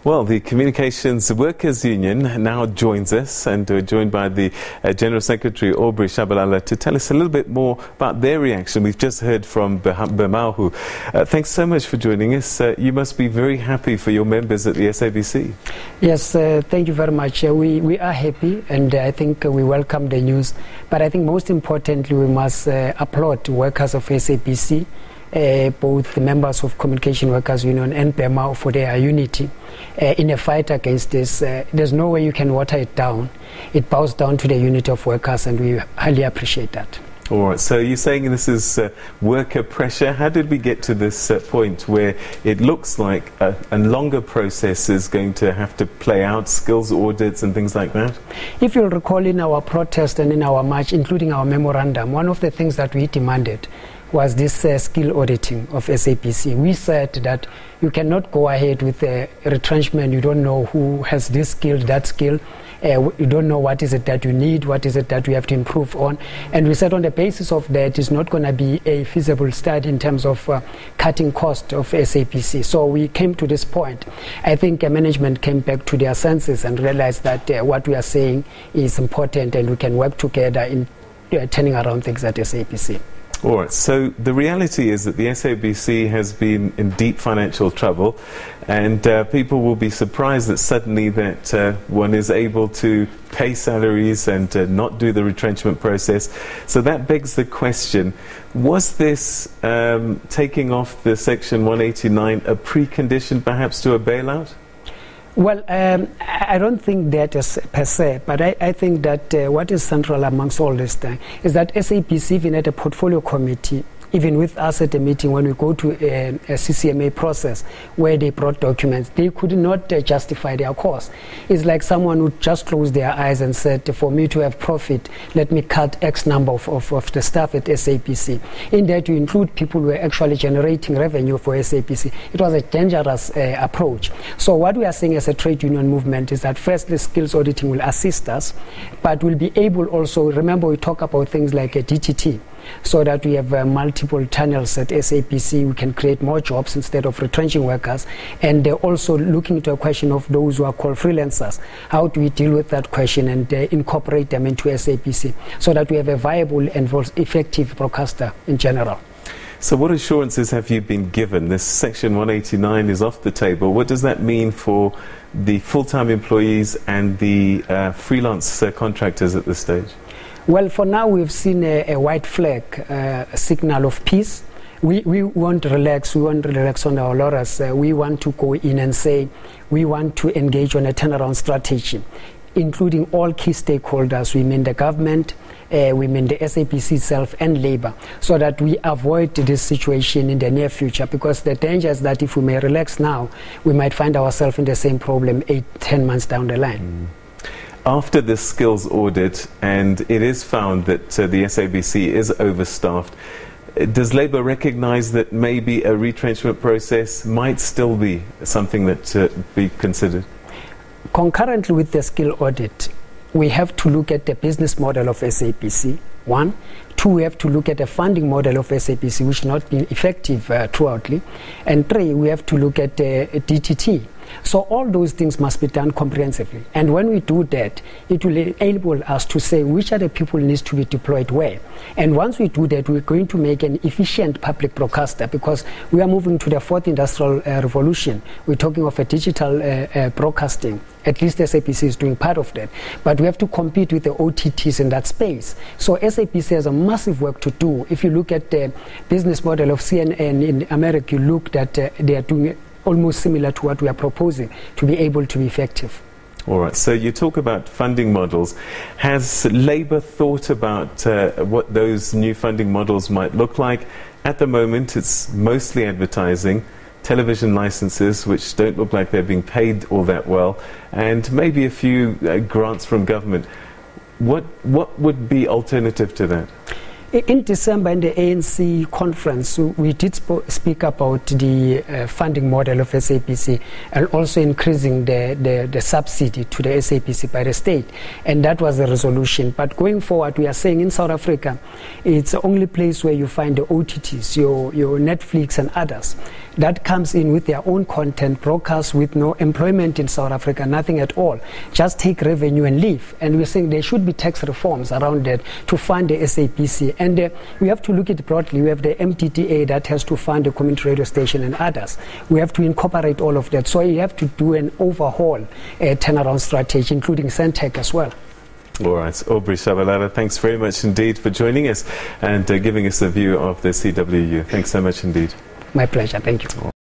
Well, the Communications Workers Union now joins us, and we're joined by the General Secretary, Aubery Tshabalala, to tell us a little bit more about their reaction. We've just heard from Bemahu. Thanks so much for joining us. You must be very happy for your members at the SABC. Yes, thank you very much. We are happy, and I think we welcome the news. But I think most importantly, we must applaud workers of SABC, both the members of Communication Workers Union and Bemahu for their unity in a fight against this. There's no way you can water it down. It bows down to the unity of workers, and we highly appreciate that. All right, so you're saying this is worker pressure. How did we get to this point where it looks like a longer process is going to have to play out, skills audits and things like that? If you'll recall, in our protest and in our march, including our memorandum, one of the things that we demanded was this skill auditing of SABC. We said that you cannot go ahead with a retrenchment. You don't know who has this skill, that skill. You don't know what is it that you need, what is it that we have to improve on. And we said on the basis of that, it's not going to be a feasible study in terms of cutting cost of SABC. So we came to this point. I think management came back to their senses and realized that what we are saying is important, and we can work together in turning around things at SABC. All right, so the reality is that the SABC has been in deep financial trouble, and people will be surprised that suddenly that one is able to pay salaries and not do the retrenchment process. So that begs the question, was this taking off the Section 189 a precondition perhaps to a bailout? Well, I don't think that is per se, but I think that what is central amongst all this thing is that SABC, even at a portfolio committee, even with us at the meeting, when we go to a CCMA process where they brought documents, they could not justify their cost. It's like someone who just closed their eyes and said, for me to have profit, let me cut X number of the staff at SABC. In that, you include people who are actually generating revenue for SABC. It was a dangerous approach. So what we are saying as a trade union movement is that first, the skills auditing will assist us, but we'll be able also, remember we talk about things like a DTT, so that we have multiple channels at SABC. We can create more jobs instead of retrenching workers. And they're also looking into a question of those who are called freelancers. How do we deal with that question and incorporate them into SABC so that we have a viable and effective broadcaster in general? So what assurances have you been given? This Section 189 is off the table. What does that mean for the full-time employees and the freelance contractors at this stage? Well, for now, we've seen a white flag, a signal of peace. We won't relax. We won't relax on our laurels. We want to go in and say we want to engage on a turnaround strategy, including all key stakeholders. We mean the government, we mean the SABC itself and labor, so that we avoid this situation in the near future, because the danger is that if we may relax now, we might find ourselves in the same problem 8-10 months down the line. After this skills audit, and it is found that the SABC is overstaffed, does Labour recognise that maybe a retrenchment process might still be something that be considered? Concurrently with the skill audit, we have to look at the business model of SABC, one. Two, we have to look at the funding model of SABC, which has not been effective throughoutly. And three, we have to look at DTT. So all those things must be done comprehensively. And when we do that, it will enable us to say which other people needs to be deployed where. And once we do that, we're going to make an efficient public broadcaster, because we are moving to the fourth industrial revolution. We're talking of a digital broadcasting. At least SABC is doing part of that. But we have to compete with the OTTs in that space. So SABC has a massive work to do. If you look at the business model of CNN in America, you look that they are doing almost similar to what we are proposing to be able to be effective. All right, so you talk about funding models. Has Labour thought about what those new funding models might look like? At the moment, it's mostly advertising, television licenses, which don't look like they're being paid all that well, and maybe a few grants from government. What would be alternative to that? In December, in the ANC conference, we did speak about the funding model of SABC and also increasing the subsidy to the SABC by the state. And that was the resolution. But going forward, we are saying in South Africa, it's the only place where you find the OTTs, your Netflix and others. that comes in with their own content, broadcast with no employment in South Africa, nothing at all, just take revenue and leave. And we're saying there should be tax reforms around that to fund the SABC. And we have to look at it broadly. We have the MTTA that has to fund the community radio station and others. We have to incorporate all of that. So you have to do an overhaul turnaround strategy, including Centec as well. All right, Aubery Tshabalala, thanks very much indeed for joining us and giving us a view of the CWU. Thanks so much indeed. My pleasure. Thank you.